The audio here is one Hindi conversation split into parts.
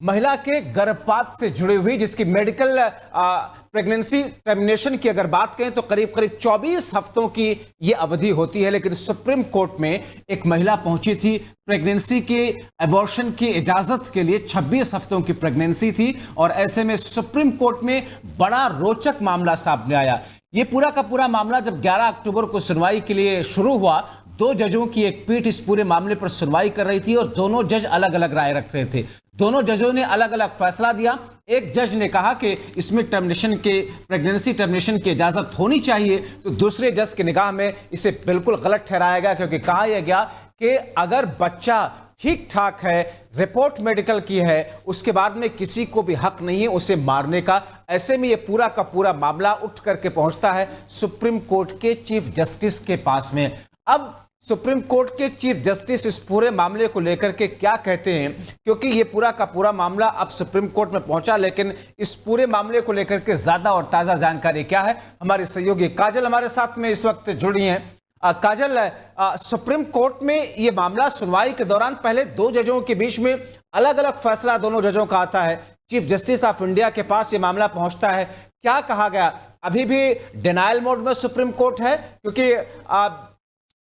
महिला के गर्भपात से जुड़ी हुई जिसकी मेडिकल प्रेगनेंसी टर्मिनेशन की अगर बात करें तो करीब करीब 24 हफ्तों की ये अवधि होती है। लेकिन सुप्रीम कोर्ट में एक महिला पहुंची थी, प्रेगनेंसी के अबॉर्शन की इजाजत के लिए 26 हफ्तों की प्रेगनेंसी थी और ऐसे में सुप्रीम कोर्ट में बड़ा रोचक मामला सामने आया। ये पूरा का पूरा मामला जब 11 अक्टूबर को सुनवाई के लिए शुरू हुआ, 2 जजों की एक पीठ इस पूरे मामले पर सुनवाई कर रही थी और दोनों जज अलग अलग राय रख रहे थे। दोनों जजों ने अलग अलग फैसला दिया। एक जज ने कहा कि इसमें प्रेगनेंसी टर्मिनेशन की इजाजत होनी चाहिए, तो दूसरे जज की निगाह में इसे बिल्कुल गलत ठहराया गया, क्योंकि कहा यह गया कि अगर बच्चा ठीक ठाक है, रिपोर्ट मेडिकल की है, उसके बाद में किसी को भी हक नहीं है उसे मारने का। ऐसे में यह पूरा का पूरा मामला उठ करके पहुंचता है सुप्रीम कोर्ट के चीफ जस्टिस के पास में। अब सुप्रीम कोर्ट के चीफ जस्टिस इस पूरे मामले को लेकर के क्या कहते हैं, क्योंकि ये पूरा का पूरा मामला अब सुप्रीम कोर्ट में पहुंचा, लेकिन इस पूरे मामले को लेकर के ज्यादा और ताजा जानकारी क्या है, हमारे सहयोगी काजल हमारे साथ में इस वक्त जुड़ी हैं। काजल, सुप्रीम कोर्ट में ये मामला सुनवाई के दौरान पहले 2 जजों के बीच में अलग अलग फैसला दोनों जजों का आता है, चीफ जस्टिस ऑफ इंडिया के पास ये मामला पहुंचता है। क्या कहा गया? अभी भी डिनायल मोड में सुप्रीम कोर्ट है, क्योंकि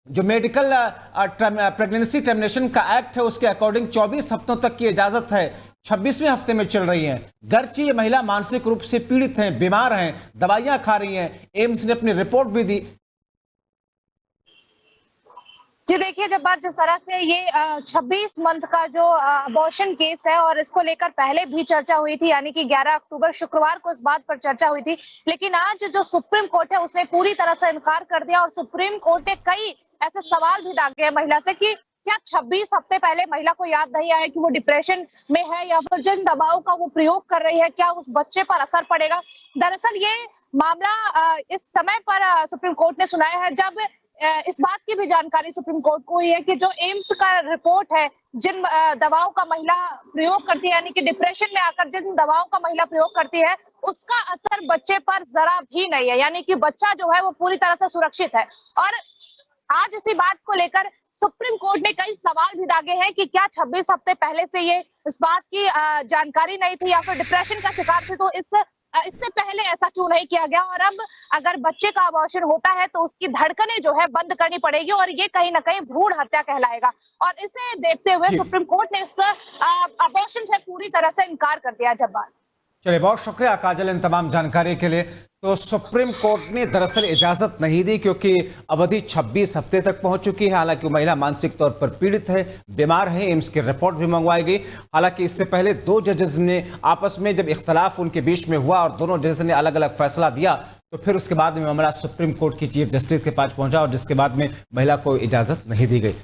जो मेडिकल प्रेगनेंसी टर्मिनेशन का एक्ट है उसके अकॉर्डिंग 24 हफ्तों तक की इजाजत है, 26वें हफ्ते में चल रही है। गर्ची ये महिला मानसिक रूप से पीड़ित हैं, बीमार हैं, दवाइयां खा रही हैं, एम्स ने अपनी रिपोर्ट भी दी। जी देखिए, जब बात जिस तरह से ये 26 मंथ का जो अबॉर्शन केस है और इसको लेकर पहले भी चर्चा हुई थी, यानी कि 11 अक्टूबर शुक्रवार को इस बात पर चर्चा हुई थी, लेकिन आज जो सुप्रीम कोर्ट है उसने पूरी तरह से इनकार कर दिया और सुप्रीम कोर्ट ने कई ऐसे सवाल भी दागे हैं महिला से कि क्या 26 हफ्ते पहले महिला को याद नहीं आया कि वो डिप्रेशन में है, या फिर जिन दवाओं का वो प्रयोग कर रही है क्या उस बच्चे पर असर पड़ेगा। दरअसल ये मामला इस समय पर सुप्रीम कोर्ट ने सुनाया है जब इस बात की भी जानकारी सुप्रीम कोर्ट को हुई है कि जो एम्स का रिपोर्ट है, जिन दवाओं का महिला प्रयोग करती है, यानी कि डिप्रेशन में आकर जिन दवाओं का महिला प्रयोग करती है, उसका असर बच्चे पर जरा भी नहीं है, यानी कि बच्चा जो है वो पूरी तरह से सुरक्षित है। और आज इसी बात को लेकर सुप्रीम कोर्ट ने कई सवाल भी दागे हैं कि क्या 26 हफ्ते पहले से ये इस बात की जानकारी नहीं थी या फिर डिप्रेशन का शिकार थी, तो इससे पहले ऐसा क्यों नहीं किया गया। और अब अगर बच्चे का अबॉर्शन होता है तो उसकी धड़कनें जो है बंद करनी पड़ेगी और ये कहीं ना कहीं भ्रूण हत्या कहलाएगा। और इसे देखते हुए सुप्रीम कोर्ट ने इस अबॉर्शन से पूरी तरह से इनकार कर दिया। जब बात चलिए, बहुत शुक्रिया काजल इन तमाम जानकारी के लिए। तो सुप्रीम कोर्ट ने दरअसल इजाजत नहीं दी, क्योंकि अवधि 26 हफ्ते तक पहुंच चुकी है। हालांकि महिला मानसिक तौर पर पीड़ित है, बीमार है, एम्स की रिपोर्ट भी मंगवाई गई। हालांकि इससे पहले 2 जजेस ने आपस में जब इख्तलाफ उनके बीच में हुआ और दोनों जजेस ने अलग अलग फैसला दिया, तो फिर उसके बाद में मामला सुप्रीम कोर्ट की चीफ जस्टिस के पास पहुंचा और जिसके बाद में महिला को इजाजत नहीं दी गई।